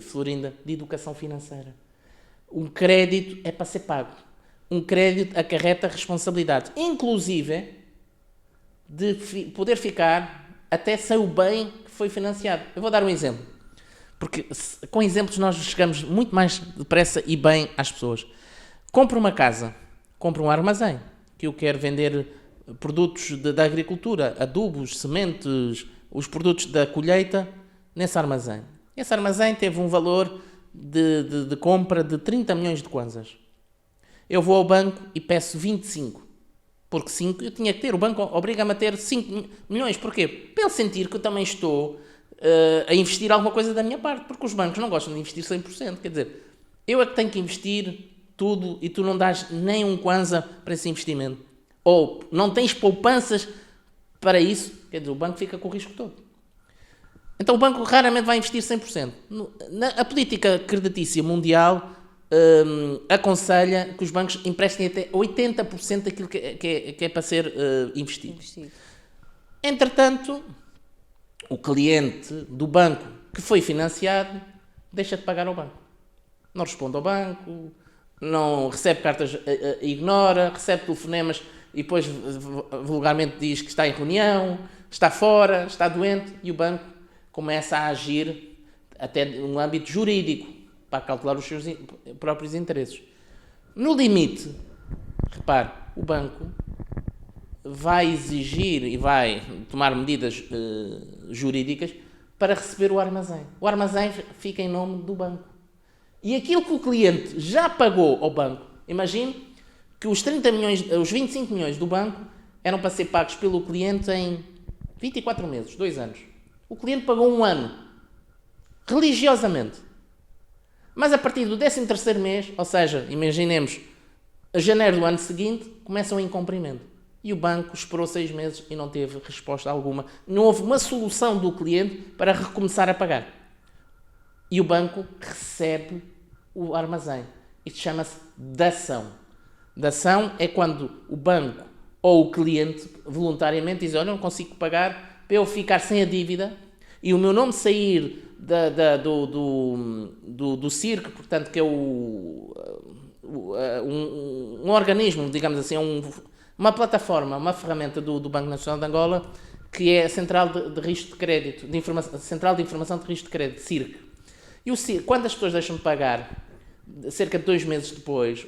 Florinda, de educação financeira. Um crédito é para ser pago. Um crédito acarreta responsabilidades, inclusive de poder ficar até sem o bem que foi financiado. Eu vou dar um exemplo, porque com exemplos nós chegamos muito mais depressa e bem às pessoas. Compra uma casa compro um armazém, que eu quero vender produtos da agricultura, adubos, sementes, os produtos da colheita, nesse armazém. Esse armazém teve um valor de compra de 30 milhões de kwanzas. Eu vou ao banco e peço 25. Porque 5 eu tinha que ter. O banco obriga-me a ter 5 milhões. Porquê? Para ele sentir que eu também estou a investir alguma coisa da minha parte. Porque os bancos não gostam de investir 100%. Quer dizer, eu é que tenho que investir tudo e tu não dás nem um kwanza para esse investimento. Ou não tens poupanças para isso. Quer dizer, o banco fica com o risco todo. Então o banco raramente vai investir 100%. A política creditícia mundial aconselha que os bancos emprestem até 80% daquilo que é para ser investido. Entretanto, o cliente do banco que foi financiado deixa de pagar ao banco. Não responde ao banco, não recebe cartas, ignora, recebe telefonemas e depois vulgarmente diz que está em reunião, está fora, está doente, e o banco começa a agir até no âmbito jurídico para calcular os seus próprios interesses. No limite, repare, o banco vai exigir e vai tomar medidas jurídicas para receber o armazém. O armazém fica em nome do banco. E aquilo que o cliente já pagou ao banco, imagine que os 30 milhões, os 25 milhões do banco eram para ser pagos pelo cliente em 24 meses, 2 anos. O cliente pagou 1 ano, religiosamente. Mas a partir do 13º mês, ou seja, imaginemos, a janeiro do ano seguinte, começa um incumprimento. E o banco esperou 6 meses e não teve resposta alguma. Não houve uma solução do cliente para recomeçar a pagar. E o banco recebe o armazém. Isto chama-se dação. Dação é quando o banco ou o cliente voluntariamente diz: olha, não consigo pagar, para eu ficar sem a dívida e o meu nome sair do CIRC, portanto, que é um organismo, digamos assim, uma plataforma, uma ferramenta do Banco Nacional de Angola, que é a Central de Risco de Crédito, Central de Informação de Risco de Crédito, CIRC. E o CIRC, quando as pessoas deixam de pagar, cerca de 2 meses depois,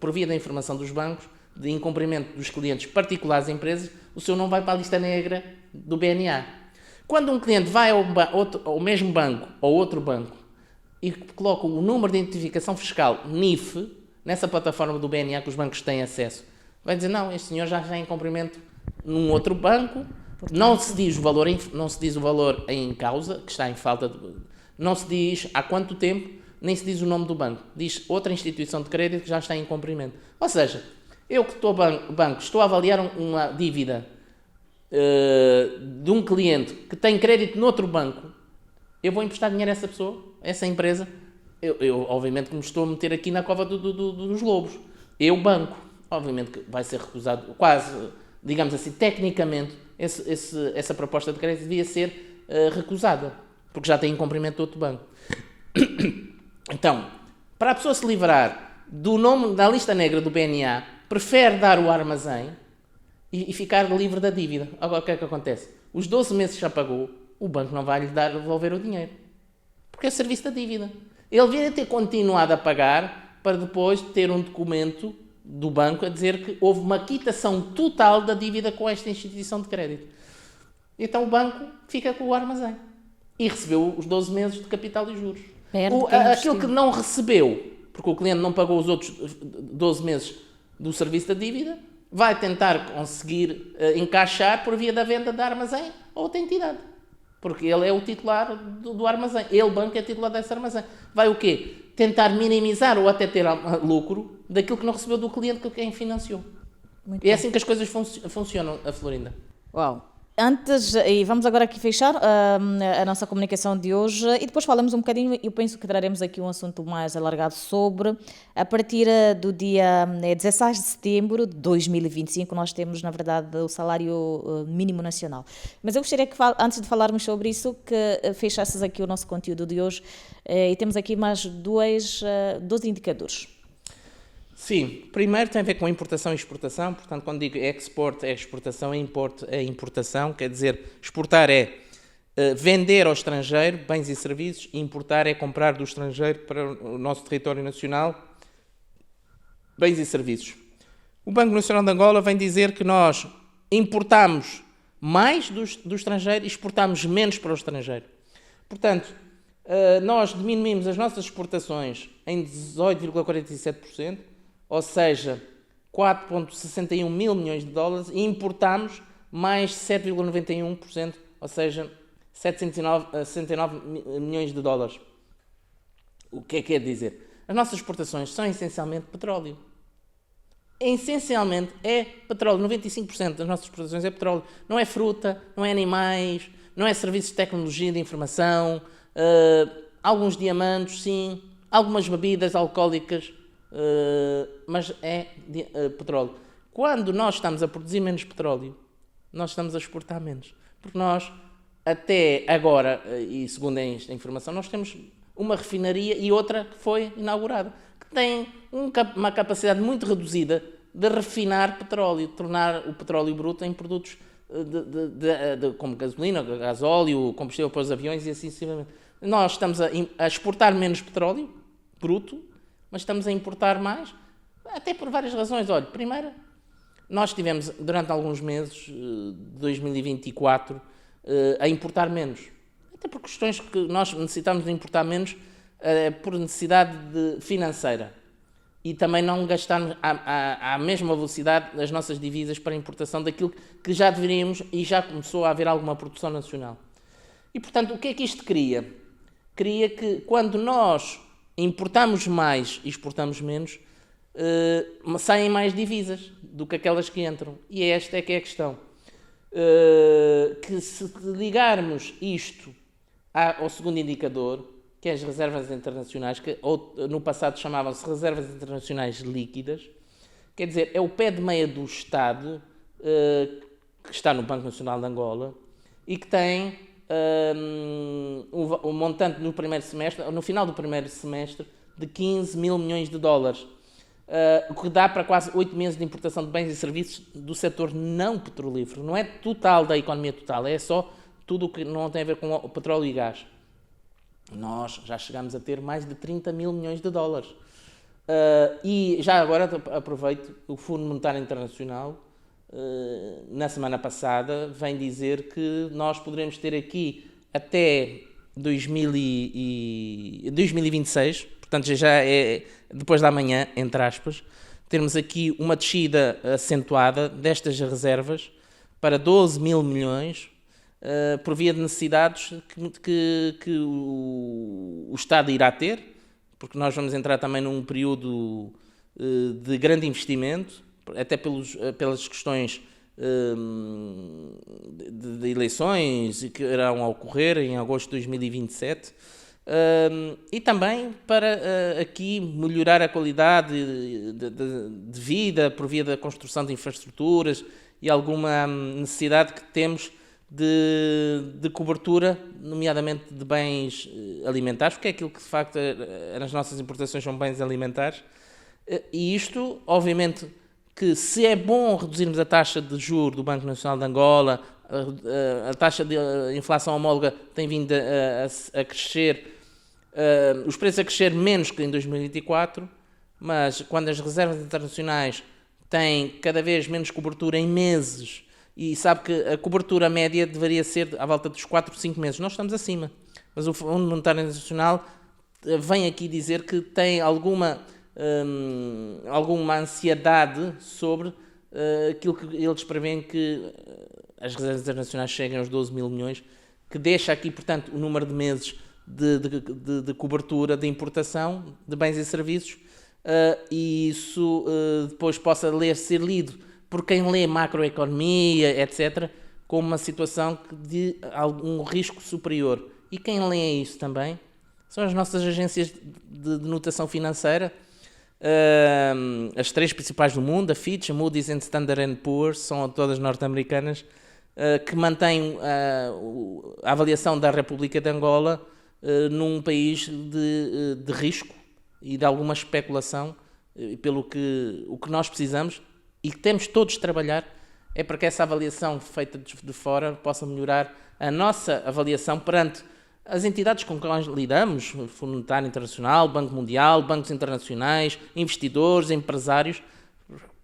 por via da informação dos bancos, de incumprimento dos clientes particulares e empresas, o seu nome vai para a lista negra do BNA. Quando um cliente vai ao mesmo banco ou outro banco e coloca o número de identificação fiscal NIF, nessa plataforma do BNA que os bancos têm acesso, vai dizer: não, este senhor já está em cumprimento num outro banco, não se diz o valor em causa, que está em falta, não se diz há quanto tempo, nem se diz o nome do banco, diz outra instituição de crédito que já está em cumprimento. Ou seja, eu que estou banco, estou a avaliar uma dívida de um cliente que tem crédito noutro banco, eu vou emprestar dinheiro a essa pessoa, a essa empresa. Eu obviamente que me estou a meter aqui na cova dos lobos. Eu, banco, obviamente que vai ser recusado, quase, digamos assim, tecnicamente, essa proposta de crédito devia ser recusada, porque já tem incumprimento de outro banco. Então, para a pessoa se livrar do nome da lista negra do BNA, prefere dar o armazém e ficar livre da dívida. Agora, o que é que acontece? Os 12 meses que já pagou, o banco não vai lhe devolver o dinheiro, porque é o serviço da dívida. Ele devia ter continuado a pagar para depois ter um documento do banco a dizer que houve uma quitação total da dívida com esta instituição de crédito. Então o banco fica com o armazém e recebeu os 12 meses de capital e juros. Aquilo que não recebeu, porque o cliente não pagou os outros 12 meses do serviço da dívida, vai tentar conseguir encaixar por via da venda da armazém a outra entidade. Porque ele é o titular do armazém. Ele, banco, é titular desse armazém. Vai o quê? Tentar minimizar ou até ter lucro daquilo que não recebeu do cliente que quem financiou. E é assim que as coisas funcionam, a Florinda. Uau! Antes, e vamos agora aqui fechar a nossa comunicação de hoje e depois falamos um bocadinho, eu penso que traremos aqui um assunto mais alargado sobre, a partir do dia 16 de setembro de 2025, nós temos, na verdade, o salário mínimo nacional. Mas eu gostaria que, antes de falarmos sobre isso, que fechasses aqui o nosso conteúdo de hoje e temos aqui mais dois indicadores. Sim, primeiro tem a ver com importação e exportação, portanto, quando digo export é exportação, import é importação, quer dizer, exportar é vender ao estrangeiro bens e serviços, e importar é comprar do estrangeiro para o nosso território nacional bens e serviços. O Banco Nacional de Angola vem dizer que nós importamos mais do estrangeiro e exportamos menos para o estrangeiro. Portanto, nós diminuímos as nossas exportações em 18,47%, ou seja, 4,61 mil milhões de dólares, e importamos mais 7,91%, ou seja, 769 milhões de dólares. O que é que quer dizer? As nossas exportações são essencialmente petróleo. Essencialmente é petróleo. 95% das nossas exportações é petróleo. Não é fruta, não é animais, não é serviços de tecnologia de informação, alguns diamantes, sim, algumas bebidas alcoólicas, mas é petróleo. Quando nós estamos a produzir menos petróleo, nós estamos a exportar menos. Porque nós, até agora, e segundo esta informação, nós temos uma refinaria e outra que foi inaugurada, que tem uma capacidade muito reduzida de refinar petróleo, de tornar o petróleo bruto em produtos como gasolina, gasóleo, combustível para os aviões e assim sucessivamente. Nós estamos a exportar menos petróleo bruto, mas estamos a importar mais, até por várias razões. Olha, primeiro, nós tivemos durante alguns meses de 2024 a importar menos. Até por questões que nós necessitamos de importar menos por necessidade financeira. E também não gastarmos à mesma velocidade as nossas divisas para importação daquilo que já deveríamos e já começou a haver alguma produção nacional. E, portanto, o que é que isto cria? Cria que quando nós importamos mais e exportamos menos, saem mais divisas do que aquelas que entram. E esta é que é a questão. Que se ligarmos isto ao segundo indicador, que é as reservas internacionais, que no passado chamavam-se reservas internacionais líquidas, quer dizer, é o pé de meia do Estado que está no Banco Nacional de Angola e que tem um montante no primeiro semestre, no final do primeiro semestre, de 15 mil milhões de dólares, o que dá para quase 8 meses de importação de bens e serviços do setor não petrolífero. Não é total da economia total, é só tudo o que não tem a ver com o petróleo e gás. Nós já chegamos a ter mais de 30 mil milhões de dólares. E já agora aproveito, o Fundo Monetário Internacional, na semana passada, vem dizer que nós poderemos ter aqui até 2026, portanto já é depois da manhã, entre aspas, termos aqui uma descida acentuada destas reservas para 12 mil milhões, por via de necessidades que o Estado irá ter, porque nós vamos entrar também num período de grande investimento, até pelas questões de eleições que irão ocorrer em agosto de 2027, e também para aqui melhorar a qualidade de vida por via da construção de infraestruturas e alguma necessidade que temos de cobertura, nomeadamente de bens alimentares, porque é aquilo que de facto as nossas importações são bens alimentares, e isto, obviamente, que se é bom reduzirmos a taxa de juros do Banco Nacional de Angola, a taxa de inflação homóloga tem vindo a crescer, os preços a crescer menos que em 2024, mas quando as reservas internacionais têm cada vez menos cobertura em meses, e sabe que a cobertura média deveria ser à volta dos 4, 5 meses. Nós estamos acima. Mas o Fundo Monetário Internacional vem aqui dizer que tem alguma ansiedade sobre aquilo que eles prevêem que as reservas internacionais cheguem aos 12 mil milhões, que deixa aqui, portanto, o número de meses de cobertura, de importação de bens e serviços, e isso depois possa ser lido por quem lê macroeconomia, etc., com uma situação de algum risco superior. E quem lê isso também são as nossas agências de notação financeira, as 3 principais do mundo, a Fitch, a Moody's e a Standard & Poor's, são todas norte-americanas, que mantêm a avaliação da República de Angola num país de risco e de alguma especulação, pelo que o que nós precisamos e que temos todos de trabalhar é para que essa avaliação feita de fora possa melhorar a nossa avaliação perante as entidades com quem lidamos, o Fundo Monetário Internacional, Banco Mundial, bancos internacionais, investidores, empresários,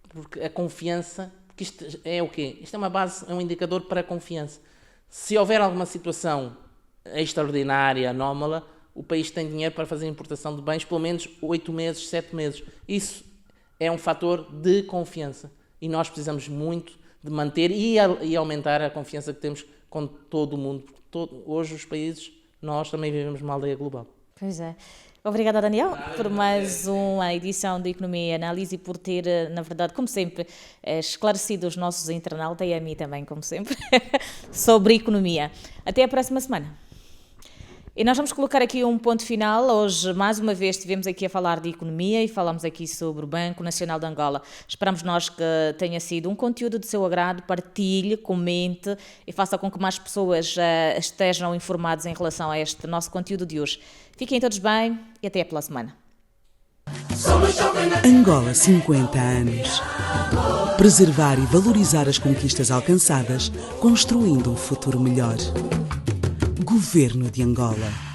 porque a confiança, porque isto é o quê? Isto é uma base, é um indicador para a confiança. Se houver alguma situação extraordinária, anómala, o país tem dinheiro para fazer importação de bens pelo menos 8 meses, 7 meses. Isso é um fator de confiança. E nós precisamos muito de manter e aumentar a confiança que temos com todo o mundo. Hoje os países, nós também vivemos uma aldeia global. Pois é. Obrigada, Daniel, por mais uma edição de Economia e Análise e por ter, na verdade, como sempre, esclarecido os nossos internautas e a mim também, como sempre, sobre economia. Até a próxima semana. E nós vamos colocar aqui um ponto final. Hoje, mais uma vez, estivemos aqui a falar de economia e falamos aqui sobre o Banco Nacional de Angola. Esperamos nós que tenha sido um conteúdo de seu agrado. Partilhe, comente e faça com que mais pessoas estejam informadas em relação a este nosso conteúdo de hoje. Fiquem todos bem e até pela semana. Angola 50 anos. Preservar e valorizar as conquistas alcançadas, construindo um futuro melhor. Governo de Angola.